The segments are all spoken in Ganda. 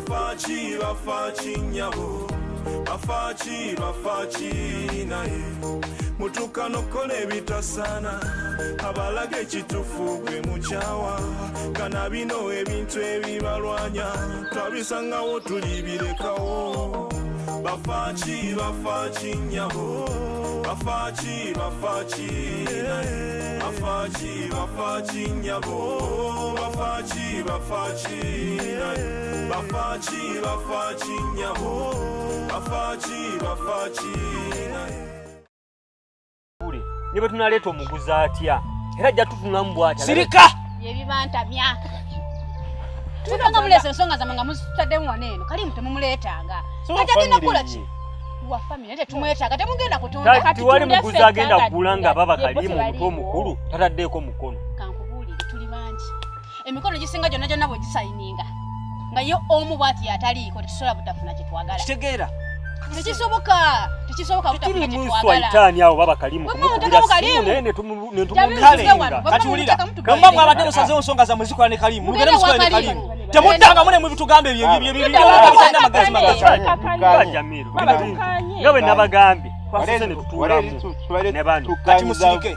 bafaaki nyabo bafaaki naye mutukano kola ebitasana abalaga ekitufu gwe mukyawa kana bino ebintu ebibalwanya twabisangawo tulibirekawo bafaaki nyabo bafaaki naye bafaaki nyabo bafaaki naye bafaaki nyabo bafaaki naye niba tunaleeta omuguzi atya era ajja tutunamu bw'atya sirika yebibantamya tutanga mulesa ensonga zammwe nga muzitaddemu wano eno kalimu temumuleetanga kati agenda kukola ki wa family nate tumwetaaga temugenda kutunda kati wali muguzi agenda kugula nga baba kalimu omuto omukulu tataddeeko mukono kankubuulire tuli bangi emikono gisinga gyonna bwe gisayininga nga yo omu bw'ati yataliiko tetusobola butafuna kye twagala kitegeera tekisoboka butafuna kye twagala itaani awo baba kalimu kumukubira simu naye netumulinga kati wulira kamba mwabadde musazeewo ensonga zammwe zikola ne kalimu mugende musikola ne kalimu temuddanga mune mubitugambo ebyobitalina magazi Jamiru nga bwe nabagambye twasose ne tutuulamu ne bano kati musirike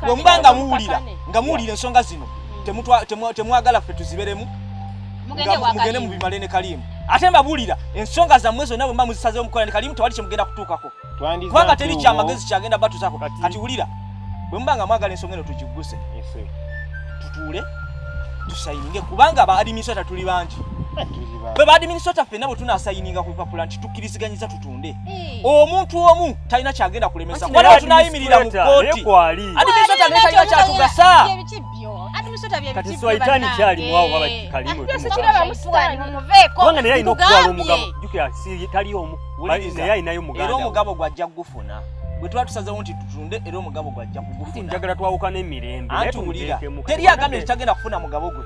bwe mubanga muwulira nga muwulira ensonga zino temwagala ffe tuziberemu mugende mubimale ne kalimu ate mbabuulira ensonga zammwe zonna bwe mba muzisazeewo mukola ne kalimu tewali kyemugenda kutuukako kubanga teri kyamagezi kyagenda batuzako kati wulira bwe mubanga mwagala ensonga eno tugiguse tutuule tusayininge kubanga ba administrator tuli bangi bwe ba administrator ffenna bwe tunasayininga ku bipapula nti tukkiriziganyiza tutunde omuntu omu talina kyagenda kulemesa waliwo tunayimirira mu kooti administrator naye talina kyatugasa kati swaitani kyali mwawo baba kalimu kubanga naye alina okutwala omugabo jjukira tali omu naye alinayo muganda era omugabo gwajja kugufuna bwe tuba tusazeewo nti tutunde era omugabo gwajja kugufuna njagala twawuka n'emirembe teri agambye kitagenda kufuna mugabo gwe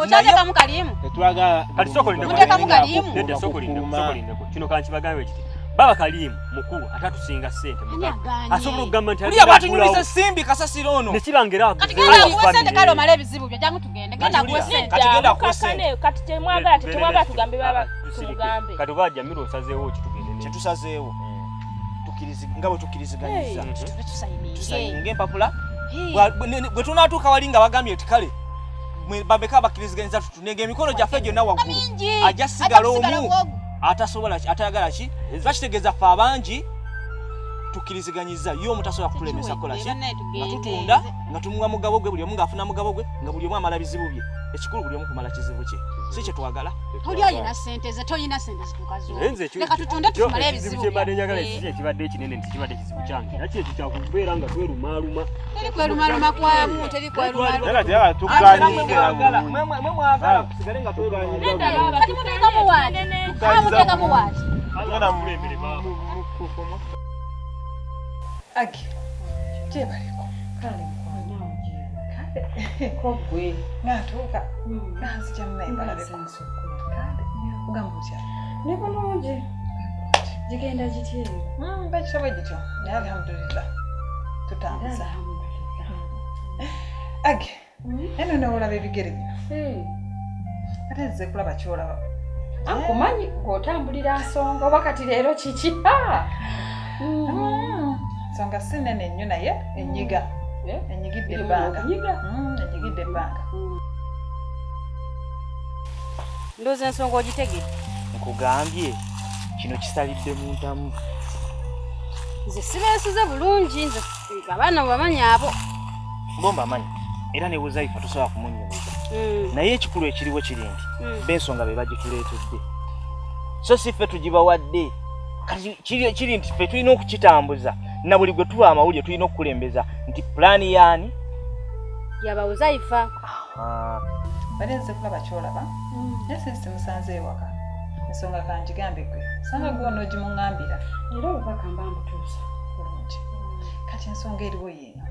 okyatekamu kalimu kati muteekamu kalimu nedda sokolindeko kino kankibagambe kiti baba kalimu mukulu atatusinga ssente asobola okugamba nti uliya batunyuliza simbi kasasiro ono nekibangera kati genda kuwe sente kale omala ebizibu byo jangu tugende genda kuwe sente kati genda kuwe sente kati temwagala tugambe baba tumugambe kati oba Jamiru osazeewo kitugende kyetusazeewo nga bwe tukkiriziganyiza tusayininge empapula bwe tunaatuuka wali nga bagambye ti kale babeka bakkiriziganyiza tutunenge emikono gyaffe gyonna waggulu ajja sigala omu atasobola atayagala ki twakitegeeza ffe abangi tukkiriziganyiza ye omu tasobola kutulemesa kukola ki nga tutunda nga tumuwa mugabo gwe buli omu ng'afuna mugabo gwe nga buli omu amala bizibu bye ekikulu buli omu kumala kizibu kye si kye twagala oli alina sente ze toyina sente zitukazo leka tutunde tumale ebizibu kyembadde njagala ekiki ekibadde ekinene nti kibadde kizibu kyange naki ekyo kyakubeera nga twerumaluma teri kwerumaluma kwamu teri kwerumaluma mwe mwagala kusigale nga twerumaluma kati muteekamu waati muteekamu waati Agi, jebaliko kale kogwe natuuka nanzija munaimbalabeko kale ugamba otya ne bulungi gigenda gitye bakisobwe gityo naye alhamdulillah tutambuza Agi eno newolaba ebigere bino ate nze kulaba kyolaba akumanyi ng'otambulira nsonga oba kati leero kiki nsonga si nene nnyo naye enyiga enyigidde ebbanga enyigidde ebbanga ndowooza ensonga ogitegedde nkugambye kino kisalidde mu ntamu nze sibeesize bulungi nze abaana bamanyi abo bomba manyi era ne buzaifa tosobola kumunyumiza naye ekikulu ekiriwo kiri nti b'ensonga be bagituleetedde so si ffe tugibawadde kati kiri nti ffe tulina okukitambuza na buli gwe tuba amawulire tulina okukulembeza nti pulaani yaani yabawuzaifa bale nze kulaba kyolaba naye sinsi simusanze ewaka ensonga kangigambe gwe sanga gwe onoogimuŋŋambira era obubaka mba mbutuusa bulungi kati ensonga eriwo yeeno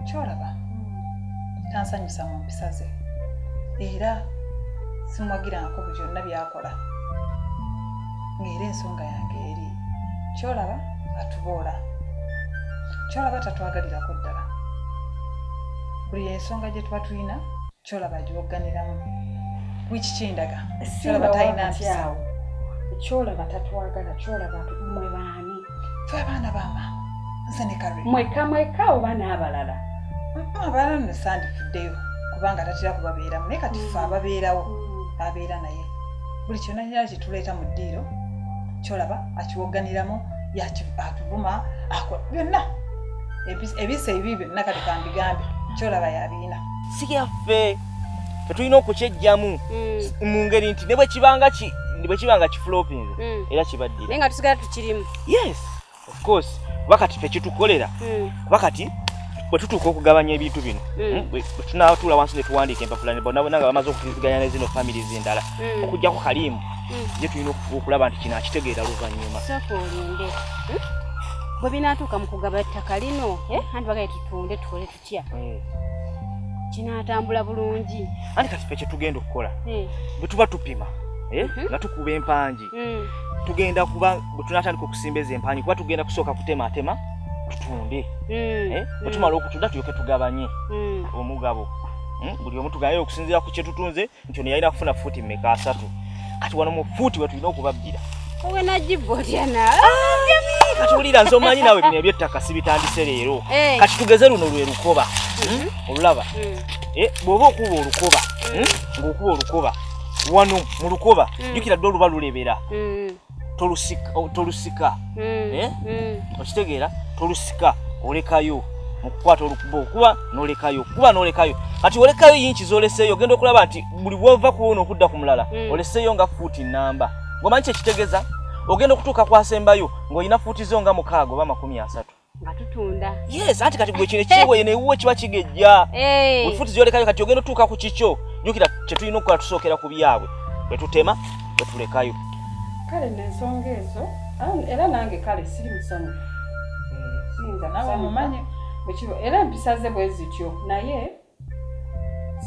kyolaba tansanyusa mu mpisa ze era simwagirangako buli byonna byakola ng'era ensonga yange eri kyolaba atuboola kyolaba tatwagalirako ddala buli ensonga gye tuba tulina kyolaba giwogganiramu Wiki kindaga. Cholaba tayina mpisa. Cholaba tatwagala, cholaba mwe baani. Ffe abaana bama. Nze ne Karen. Mweka oba n'abalala. Abalala ne sandifuddeyo kubanga tatera kubabeeramu naye kati ffe ababeerawo abeera naye. Buli kyonna nyina kituleeta mu ddiiro. Cholaba akiwoganiramu atuvuma byonna. Ebisa ebibi byonna kati kambigambe. Cholaba yabiina. Si yaffe. Tulina okukyejjamu mu ngeri nti ne bwe kibanga kiflopinze era kibaddira. Naye nga tusigala tukirimu. Yes, of course. Wakati ffe kitukolera. Wakati bwe tutuuka okugabanya ebintu bino. Bwe tunaatuula wansi ne tuwandiika empapula ne bonna nga bamaze okuvuganya ne zino families endala. Okujjako Kalimu. Ye tulina okulaba nti kino akitegeera luvannyuma. Sooka olinde. Bwe binaatuuka mu kugaba ettaka lino, anti bagaye tutunde tukole tutya. Kinaatambula bulungi. Anti kati ffe kye tugenda okukola. Bwe tuba tupima. Nga tukuba empangi. Tugenda kuba bwe tunaatandika okusimba ezo empangi kuba tugenda kusooka kutematema tutunde. Bwe tumala okutunda tulyoke tugabanye omugabo. Buli omu tugaye okusinziira ku kye tutunze nti ono yalina kufuna fuuti mmeka 3. Kati wano mu fuuti we tulina okubabbira. Owe najibotya na. Kati wulira nze omanyi naawe bino eby'ettaka sibitandise leero. Kati tugeze luno lwe lukoba. Olulaba. Bw'oba okuba olukoba. Ng'okuba olukoba. Wano mu lukoba jjukira ddala oluba lulebera. Tolusika. Okitegeera? Tolusika olekayo mu kukwata olukuba okuba n'olekayo. Kuba n'olekayo. Kati olekayo yinki z'oleseeyo ogenda okulaba nti buli bw'ova ku ono okudda ku mulala oleseeyo nga fuuti nnamba. Ng'omanyi kye kitegeeza ogenda okutuuka kwasembayo ng'olina fuuti zo nga 6 oba 30. Nga tutunda. Yes, anti kati bwe kino ekiwe ne wuwe kiba kigejja. Fuuti z'olekayo kati ogenda otuuka ku kikyo. Jjukira kye tulina okukola tusookera ku byabwe. Bwe tutema bwe tulekayo. Kale n'ensonga ezo era nange kale siri musanyufu. Siyinza nawe mumanyi bwekiba era empisa ze bwe zityo naye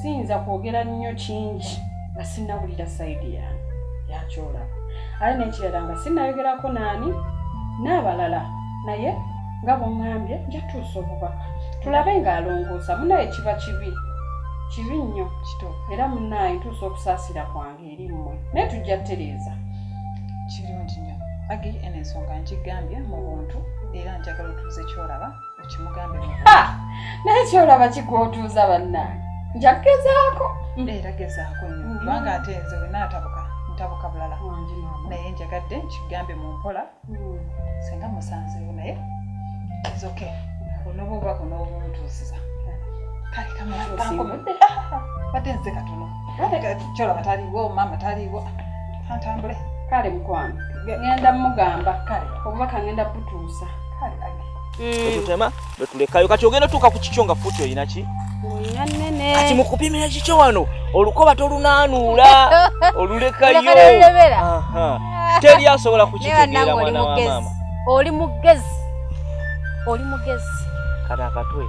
siyinza kwogera nnyo kingi nga sinnawulira sayidi yange yakyolaba. Ate n'ekirala nga sinnayogerako naani n'abalala naye nga bw'oŋŋambye nja tuusa obubaka tulabe ng'alongoosa munaye kiba kibi nnyo era munaye ntuusa okusaasira kwange eri mmwe naye tujja ttereeza. Kirungi nnyo. Agi eno ensonga nkigambye mu buntu era njagala otuuze Kyolaba okimugambe mu buntu. Naye Kyolaba kikwotuuza bannange njagezaako. Era gezaako nnyo kubanga ate nze we ntabuka bulala naye njagadde nkigambe mu mpola singa musanzeyo naye ezoke onoba obubaka onoobumuntuusiza. Kale kamulankomudde badde nze katono Kyolaba taliiwo maama taliiwo kantambule. Kale mukwano ngenda mugamba kale obubaka ngenda butuusa. Kale agi tutema bwe tulekayo kati ogenda tuuka ku kikyo nga fuuti olina ki? Olina nnene. Kati mu kupimira kikyo wano olukoba tolunaanuula olulekayo. Teri asobola kukitegeera mwana wa maama. Oli mugezi. Kati akatwe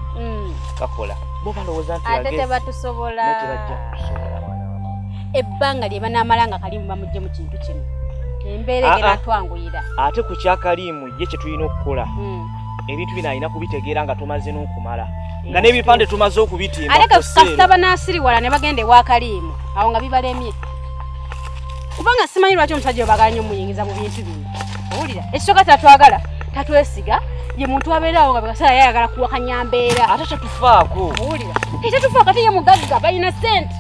kakola bo balowooza nti ate tebatusobola. Tebajja kutusobola mwana wa maama. Ebbanga lye banaamalanga Kalimu bamugye mu kintu kino. Embeera egera twanguyira. Ate ku kya Kalimu ye kye tulina okukola. Ebintu bino alina kubitegeera nga tumaze n'okumala. Nga n'ebipande tumaze okubitimba. Ate kasita banaasiriwala ne bagenda ewa Kalimu awo nga bibalemye. Kubanga simanyi lwaki omusajja obaganya omuyingiza mu bintu bino. Owulira ekisooka tatwagala tatwesiga ye muntu abeerawo nga bw'asala yayagala kuwakanya mbeera. Ate tetufaako. Owulira tetufaako ate ye mugagga balina ssente.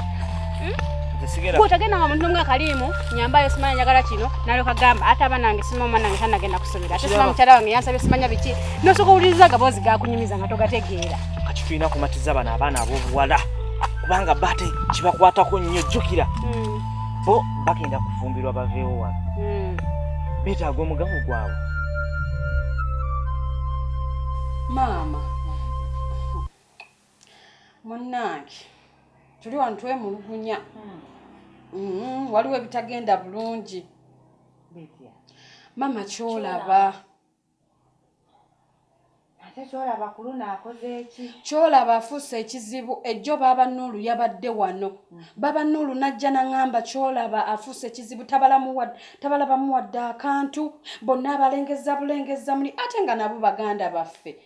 Kutagenda nga muntu nga Kalimu nyambayo simanya njagala kino nalyoka gamba ate abanange simama nange tanagenda kusomera ate simama mukyala wange yansabye simanya biki nosoka owuliriza gaboozi gakunyumiza nga togategeera. Kati tulina kumatiza bano abaana ab'obuwala kubanga bate kibakwatako nnyo jjukira bo bagenda kufumbirwa baveewo wano beetaaga omugabo gwabwe. maama munnange tuli wano twemulugunya. Waliwo ebitagenda bulungi. Mama Kyolaba. Ate Kyolaba kuluna akoze eki? Kyolaba afuuse ekizibu ejjo Baba Nuuru yabadde wano. Baba Nuuru najja n'angamba Kyolaba afuuse ekizibu tabalabamu wadde akantu bonna abalengeza bulengeza muli ate nga nabo baganda baffe.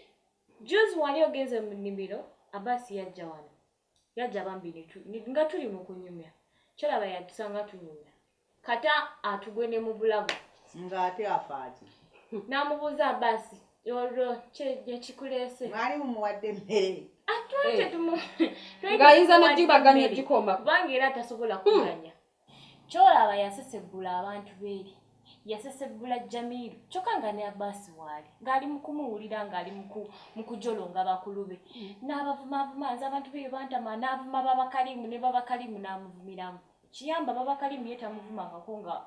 Juzi wali ogenze mu nnimiro Abasi yajja wano. Yajja bambiri nga tuli mu kunyumya. Cholaba yatusanga tunyumya. Kata atugwene mu bulago. Ngate afaati. Namubuza basi. Yoro cheje chikulese. Mwali mumuwadde mmere. Atwache tumu. Ngayinza n'ogibaganya gikoma. Kubanga era tasobola kuganya. Cholaba yasesebula abantu beeri. Yasesebula Jamiru. Chokanga ne abasi wali. Ngali mukumuwulira ngali mukujolonga bakulube. N'abavuma abantu be bantama n'avuma babakalimu ne babakalimu n'amuvumiramu. Kiyamba babakalimu yeta muvuma kakonga.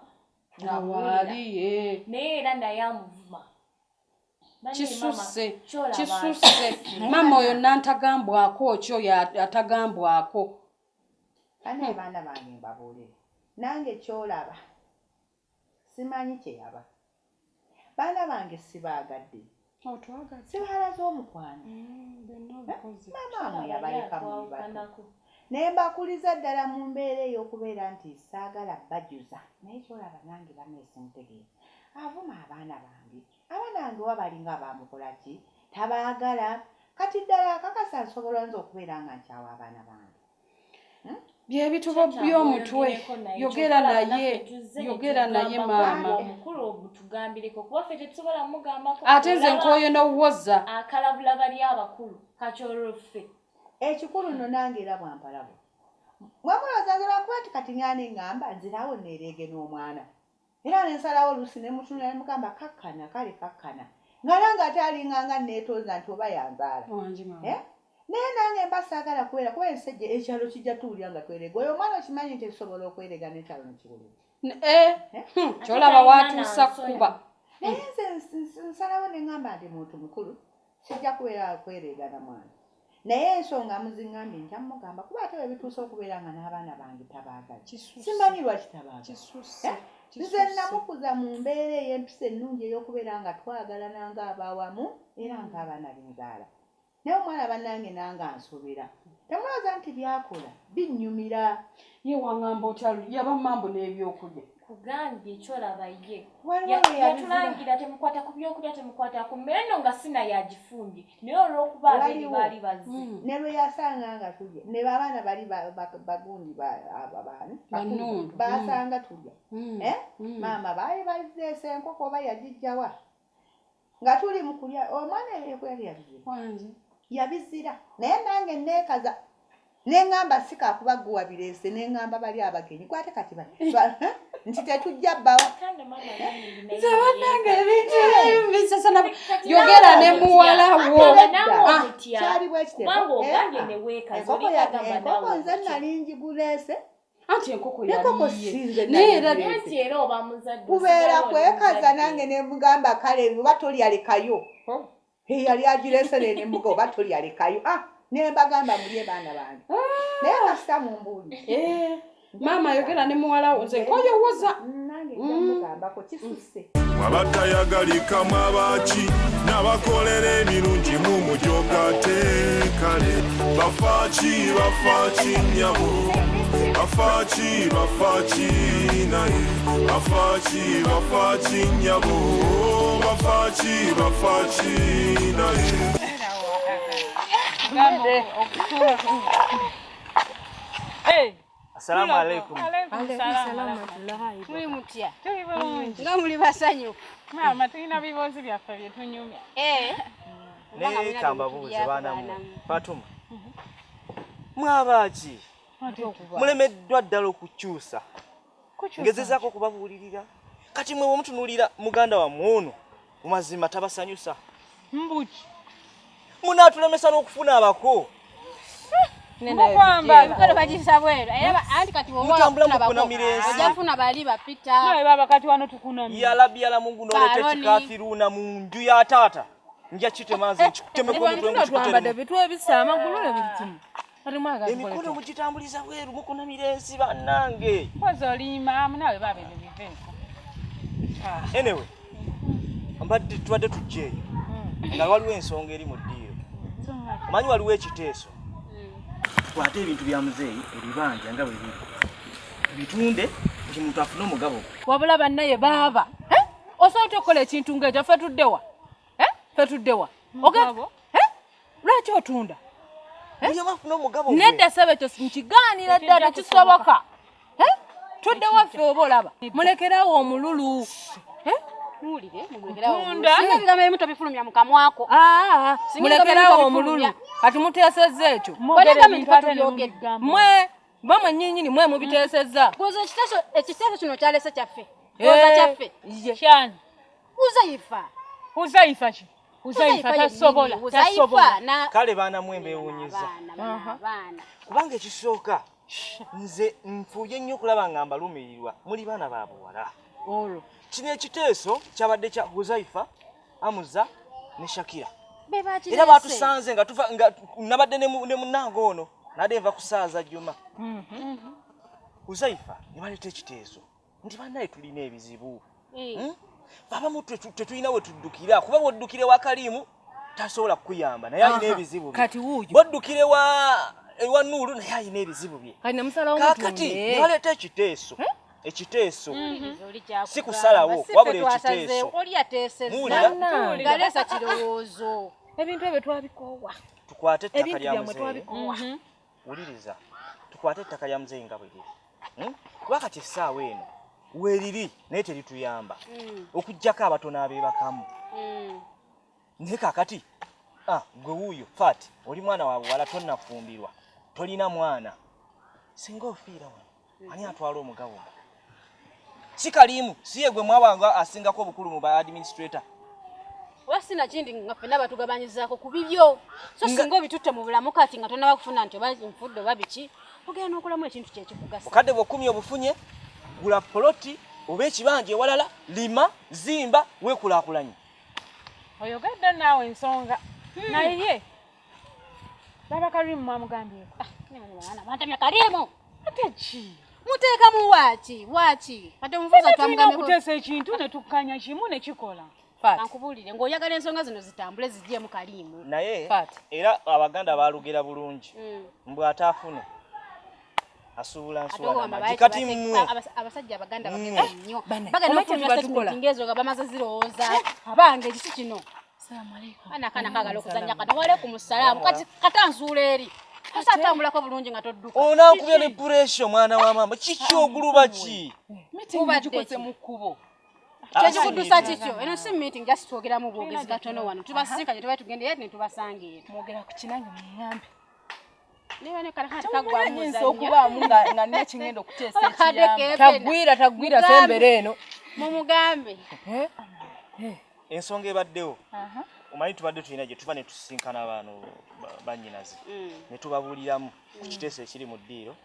Awali Neera naye amuvuma. Kisuse. Mama oyo nantagambwako kyo atagambwako. Kane abaana bange mbabuulire. Nange kyolaba. Simanyi kye yaba. Baana bange sibaagadde. Otwagadde. Sibalaze omukwano. Mama yabaleka mu bato. Naye mbakuliza ddala mu mbeera ey'okubeera nti saagala bajuza. Naye kyolaba nange bameese ntegeeza. Avuma abaana bange. Abaana bange wabalinga baamukola ki? Tabaagala. Kati ddala akakasa nsobola nze okubeera nga nkyawa abaana bange. Byebitubo by'omutwe yogera naye mama omukulu obutugambireko kuba ffe tetusobola mugambako ate nze nkooye n'owoza akalabula bali abakulu kakyoloffe ekikulu nno nange era bwampalabo mwamulaza nze lwakuba ti kati ngane ngamba nzirawo neerege n'omwana era nensalawo oluusi ne mutunula ne mugamba kakkana kale kakkana nga nange ate alinganga neetooza nti oba yanzaala naye nange mbasaagala kubeera kuba ensejje ekyalo kijja tuwulira nga twerega oyo omwana okimanyi nti ekisobola okwerega n'ekyalo nekibulira kyolaba watuusa kuba naye nze nsalawo ne ngamba ndi muntu mukulu kijja kubeera kwerega na mwana naye ensonga muzingambye nja mugamba kuba ate webituusa okubeera nga n'abaana bange tabaagala simanyi lwaki tabaagala nze namukuza mu mbeera ey'empisa ennungi ey'okubeera nga twagalananga abaawamu era ng'abaana binzaala naye omwana bannange nange ansobera temulowooza nti byakola binnyumira ye wangamba otya yaba mambo n'ebyokulya kugambye ekyolaba ye yatulangira temukwata ku byokulya temukwata ku mmere nno nga sina yagifumbye naye olw'okuba abeeri baali bazze ne lwe yasanga nga tulya ne babaana bali bagundi baani baasanga tulya maama baali bazeesa enkoko oba yagijjawa nga tuli mu kulya omwana ebyokuyali yabizira naye nange neekaza neŋŋamba sikakuba gwe wabireese neŋŋamba bali abagenyi gwate kati nti tetujja bbawa nze bannange ebintu ebisasana yogera ne muwalawo kyali bwekiteenkoko nze nali njiguleese anti enkoko sinze kubeera kwekaza nange ne mugamba kale oba tolyalekayo yali agireesere ne muga oba tolyalekayo ne mbagamba mulye baana bange naye kasita mu mbuuli maama yogera ne muwalawo nze nkoyowoza nange jamugambako kisuse abatayagalika mwabaki n'abakolera ebirungi mu mujogate kale bafaaki nnyabo bafaaki naye bafaaki nnyabo bafaaki naye Assalamu alaikum. Muli mutya? Nga muli basanyufu. Mama tulina bibozi byaffe bye tunyumya. Ne kamba buuze baana mu. Fatuma. Mwabaki? Mulemeddwa ddala okukyusa. Ngezezaako kubabuulirira. Kati mwe mutunulira muganda wa muno. Mu mazima tabasanyusa. Mbuki. Munaatulemesa n'okufuna abako. Mukolo bagisabwera era anti kati mutambula mukuna mirensi ojafuna bali bapita naye baba kati wano tukuna ya labi ya Mungu nolete kikafiruna mu nju ya tata nja kitemaze kitemeko mutwe twambade bitu ebisa amagulu ebitimu kati mwaga emikono mukitambuliza bweru mukuna mirensi bannange kozolima nawe babe bivenko anyway mbadde twadde tujje nga waliwo ensonga eri mu ddiiro manyi waliwo ekiteeso kwate ebintu bya muzeeyi ebibanja nga bwe biri bitunde nti muntu afune omugabo wabula bannaye baaba osobola okukola ekintu ng'ekyo ffe tuddewa ffe tuddewa ogabo lwaki otunda afune omugabo nedda sebe ekyo nkigaanira ddala kisoboka tudde waffe oba olaba mulekerawo omululu Mulire mulekerawo singa bigambo ebimu tobifulumya mu kamwako mulekerawo omululu kati muteesezza ekyo mwe bamwe nyinyini mwe mubiteesezza goza ekiteeso kino kyalese kyaffe goza kyaffe Shani. Uzaifa ki? Uzaifa tasobola. Kale baana mwembewunyiza. Kubanga ekisooka nze nfuye nnyo kulaba nga mbalumirirwa muli baana ba buwala. Olwo. Kino ekiteeso kyabadde kya Uzaifa, Amuza ne Shakira. Era batusanze nga tuva nga nabadde ne munnange ono nadde nva kusaaza Juma. Uzaifa ne baleeta ekiteeso nti bannaye tulina ebizibu. Baba tetulina we tuddukira kuba bw'oddukire wa Kalimu tasobola kukuyamba naye alina ebizibu bye. Kati wuuyo. Bw'oddukire wa Nuuru naye alina ebizibu bye. Kati namusalawo kakati ne baleeta ekiteeso. Ekiteeso si kusalawo wabula ekiteeso oli yateesezza galesa kirowoozo ebintu ebyo twabikoowa tukwate ettaka lya muzeeyi wuliriza tukwate ettaka lya muzeeyi nga bwe liri kuba kati essaawa eno weeriri naye terituyamba okuggyako abatono abeebakamu naye kakati gwe wuuyo Faati oli mwana wa buwala tonnafumbirwa tolina mwana singa ofiira wano ani atwala omugabo si Kalimu si ye gwe mwabanga asingako obukulu mu ba administrator wasina kindi nga ffenna batugabanyizaako ku bibyo so singa obitutte mu bulamu kati nga tonna bakufuna nti oba nfudde oba biki ogenda okolamu ekintu kyekikugasa okadde bw'okumi obufunye gula poloti oba ekibanja ewalala lima zimba weekulaakulanye oyogedde naawe ensonga naye baba Kalimu mwamugambyeko bantamya Kalimu ate ki muteekamu waaki kati omuvuza tulina okuteesa ekintu ne tukkanya kimu ne kikola ankubuulire ng'oyagala ensonga zino zitambule zijjemu Kalimu naye era Abaganda baalugera bulungi mbw'ataafune asuubula nsuula kati mmwe abasajja Abaganda bagenda nnyo bagenda okufulumya statement ezo nga bamaze zirowooza abange ekiki kino kana kagala okuzannya kano waleekum salaamu kati katansuula eri osatambulako bulungi nga todduka onankubya ne puresha omwana wa mama kiki oguluba ki mitingikose mu kkubo kyekikudusa kikyo eno si meeting just twogeramu bwogezi katono wano tubasinkanye tubaye tugende yet ne tubasangira mwogera ku kinange muyambe niba ne kale kati kagwa muzannya okubaamu nga nina kingenda okuteesa ekiyamba tagwira sembere eno mumugambe ensonga ebaddewo omanyi tubadde tulina gye tuva ne tusisinkana abaana bannyinazi ne tubabuuliramu ku kiteeso ekiri mu ddiiro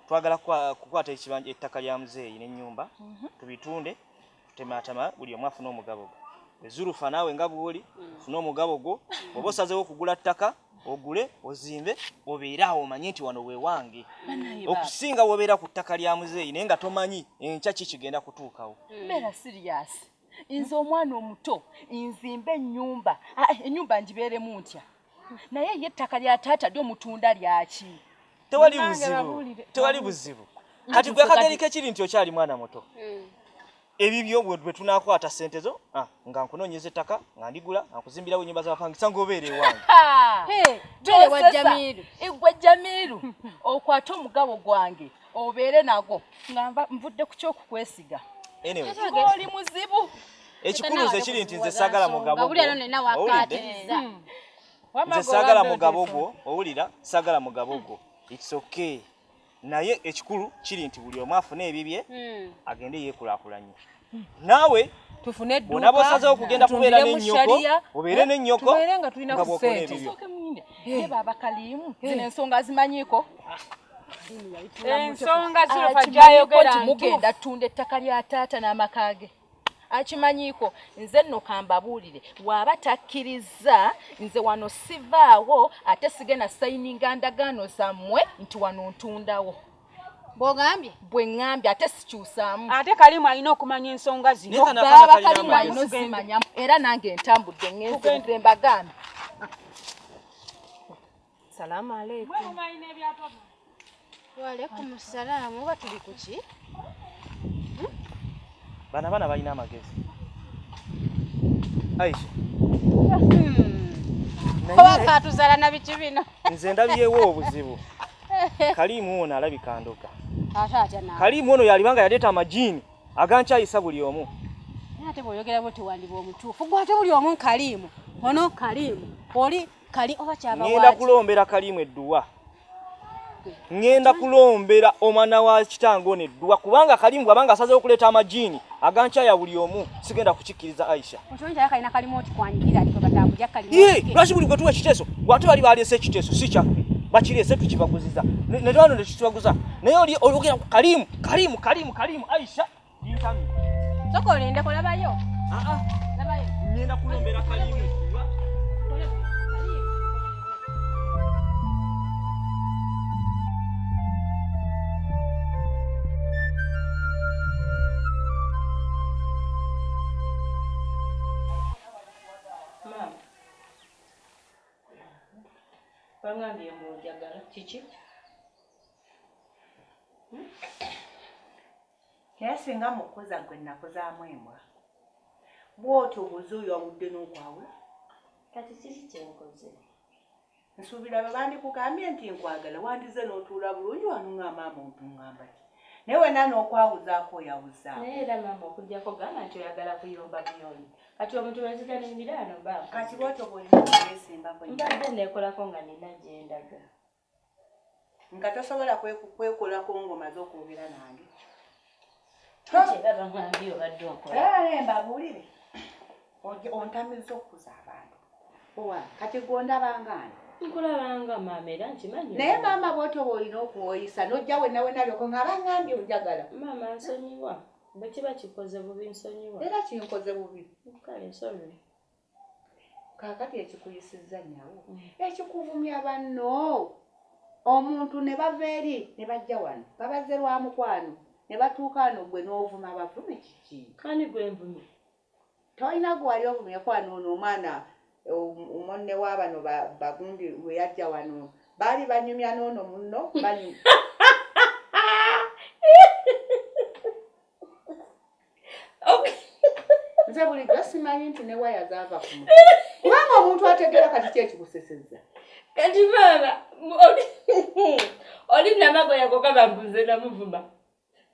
twagala kukwata ekibanja ettaka lya muzeeyi n'ennyumba tubitunde tutematama buli omu afuna omugabo gwe Zulufa naawe nga bw'oli ofuna omugabo gwo oba osazeewo okugula ttaka ogule ozimbe obeere awo omanye nti wano we wange okusinga wobeera ku ttaka lya muzeeyi naye nga tomanyi enkya ki kigenda kutuukawo mbeera siriyasi nze omwana omuto nzimbe ennyumba ngibeeremu ntya naye ye ettaka lya taata ly'omutunda lyaki tewali buzibu kati gwe akageriko ekiri nti okyali mwana muto ebibyo bwe tunakwata ssente zo nga nkunoonyeza ettaka nga ndigula nga nkuzimbirawo ennyumba z'abapangisa ng'obeera ewange igwe Jamiru okwate omugabo gwange obeere nago nga nvudde ku kyokukwesiga oli muzibu ekikulu nze kiri nti nze saagala mugabo nze saagala mugabo gwo owulira saagala mugabo gwo it's okay naye ekikulu kiri nti buli omu afune ebibye agende yeekulaakulanye naawe tufune edduuka bonna b'osazeewo okugenda kubeera n'ennyoko obeere n'ennyoko nga tulina ku ssente baba Kalimu zino ensonga zimanyiiko ensonga Zulufa gy'ayogera mugenda tunda ettaka lya taata n'amakaage akimanyiiko nze nno kambabuulire bw'aba takkiriza nze wano sivaawo ate sigenda sayininga ndagaano zammwe nti wano ntundawo bw'ogambye bwe ŋŋambye ate sikyusaamu ate Kalimu alina okumanya ensonga zino baba Kalimu alina ozimanya era nange ntambudde ŋŋenze mbagambe salaamu aleikum waalaikum salaamu oba tuli ku ki bana balina amagezi Aisha oba katuzala na biki bino nze ndabyewo obuzibu Kalimu ono alabika ndoga Kalimu ono yalibanga yaleeta amajini agankyayisa buli omu. Ate bw'oyogera bw'oti wandiba omutuufu gwe ate buli omu Kalimu ono Kalimu oli kali oba kyaba ngenda kulombera Kalimu edduwa. Ngenda kulombera omwana wa kitange ono edduwa kubanga Kalimu bw'abanga asazeewo okuleeta amajini agankyaya buli omu sigenda kukikkiriza Aisha. Okimanyi kalina Kalimu oti kwanyigira ati batambuja Kalimu. Lwaki buli gwe tuwa ekiteeso bw'ate bali baleese ekiteeso si kyaffe bakireese tukibaguziza ne twano ne tukibaguza naye oli olugera Kalimu Aisha yintami. Soko olinde kolabayo. Labayo. Ngenda kulombera Kalimu edduwa. Bangambye mbojagala kiki? Kyasinga mukoza gwe nakozaamu embwa. Bw'otyo obuzuuyo obudde n'okwawe. Kati kiki kyenkoze? Nsuubira bwe bandikugambye nti nkwagala wandize n'otuula bulungi wano nga maama ontuŋŋamba ki. Naye wena n'okwawuzaako oyawuzaamu. Naye era maama okujjako gamba nti oyagala kuyomba biyoni. Kati omuntu wezita n'embiraano baba. Kati bw'otyo bw'olina okwesimba mbadde neekolako nga nina gye ndaga. Nga tosobola kwekolako ng'omaze okwogera nange. Kati era bangambye obadde okola. Mbabuulire. Ontamiza okukuza abantu. Kati gondabangani. Nkulabanga maama era nkimanyi. Naye maama bw'otyo bw'olina okuwoyisa n'ojja wena lyoko nga bangambye njagala. Maama nsonyiwa. Bwe kiba kikoze bubi nsonyiwa. Era kinkoze bubi. Kale sorry. Kaakati ekikuyisizza nyawo. Ekikuvumya banno. Omuntu ne bava eri ne bajja wano. Babaze lwa mukwano. Ne batuuka wano gwe n'ovuma bavume kiki. Kani gwe nvumye. Tolina gwe wali ovumye kwano ono omwana omonne w'abano bagundi we yajja wano. Baali banyumya n'ono munno banyumya. Nze bulijjo simanyi nti ne waya zaava ku mutwe. Kubanga omuntu ategeera kati ki ekikusesezza. Kati maama oli namago yakoka bambuze namuvuma.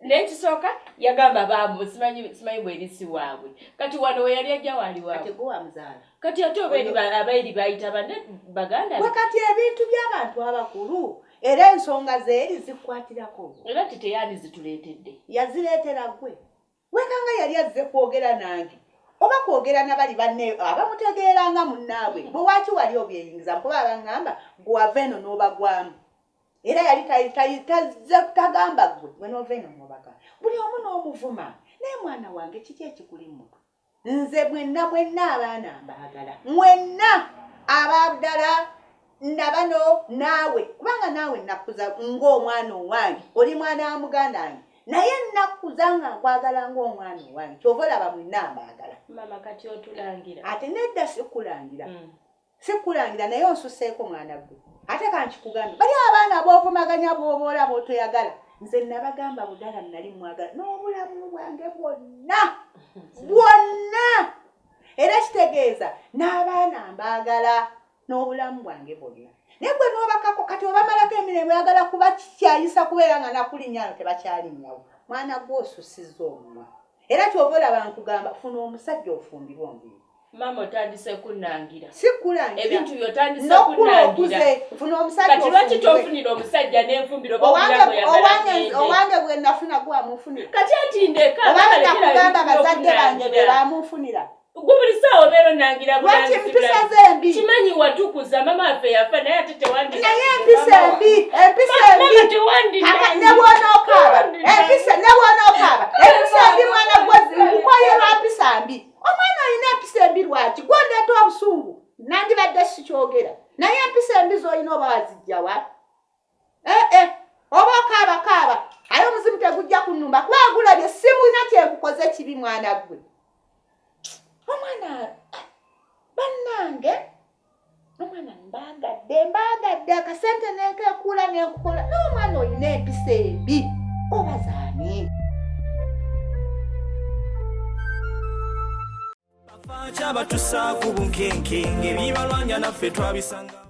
N'ekisooka yagamba baamu simanyi bwerisi waabwe. Kati wano we yali ajja waali waabwe. Kati gwe wamuzaala. Kati ate abairi bayita banne baganda. Kati ebintu by'abantu abakulu era ensonga zeeri zikwatirako. Era titeyani zituleetedde. Yazireetera gwe. Wekanga yali azze kwogera nange. Oba kwogera n'abali banne abamutegeeranga munnaabwe. Bwe waaki wali obyeyingiza mpoba abangamba gwava eno n'obagwamu. Era yali tagamba gwe n'ova eno n'obagwamu. Buli omu n'omuvuma. Naye mwana wange kiki ekikuli muto? Nze mwenna abaana mbaagala. Mwenna abaddala nabano naawe. Kubanga naawe nakuza ng'omwana owange. Oli mwana wa muganda wange. Naye nakuza nga nkwagala ng'omwana owange. Kyova olaba mwenna mbaagala. Mama kati otulangira. Ate nedda sikulangira. Sikulangira naye onsuseeko mwana gwe. Ate kankikugambe. Bali abaana b'ovumaganya bw'oba bw'otoyagala. Nze nabagamba budala nali mwagala. N'obulamu bwange bwonna. Bwonna. Era kitegeeza n'abaana mbaagala n'obulamu bwange bwonna. Naye gwe n'obakako kati obamalako emirembe oyagala kuba kikyayisa kubeera nga nakulinnyayo tebakyalinnyawo. Mwana gwe osusizza omumwa. Era kyova olaba nkugamba funa omusajja ofumbirwa omubiri. Mama otandise kunnangira. Sikulangira. Ebintu by'otandise kunnangira. Funa omusajja kati lwaki tofunira omusajja n'enfumbiro b'obulango yagala. Owange gwe nafuna gwe amufunira. Kati atindeka. Obanga nakugamba bazadde bange be bamufunira. Gubuli sawa bero nangira bulanzi. Lwaki empisa zembi? Kimanyi watukuza mama afe yafa naye ate tewandi. Naye empisa embi. Mama tewandi. Ne bwona okaaba. Empisa ne bwona okaaba. Empisa embi mwana gwe nkoye lwa mpisa mbi. Omwana olina empisa embi lwaki? Gwondeeta obusungu. Nandibadde sikyogera. Naye empisa embi z'olina oba wazijja wa? Oba okaaba. Aye omuzimu tegujja kunnumba. Kuba agulabye simulina kyenkukoze kibi mwana gwe. Omwana bannange omwana mbagadde akasente nenkekuula nenkukola n'omwana olina empisa embi obazaani. Bafaaki abatusaako bunkenke ng'ebibalwanya naffe twabisanga.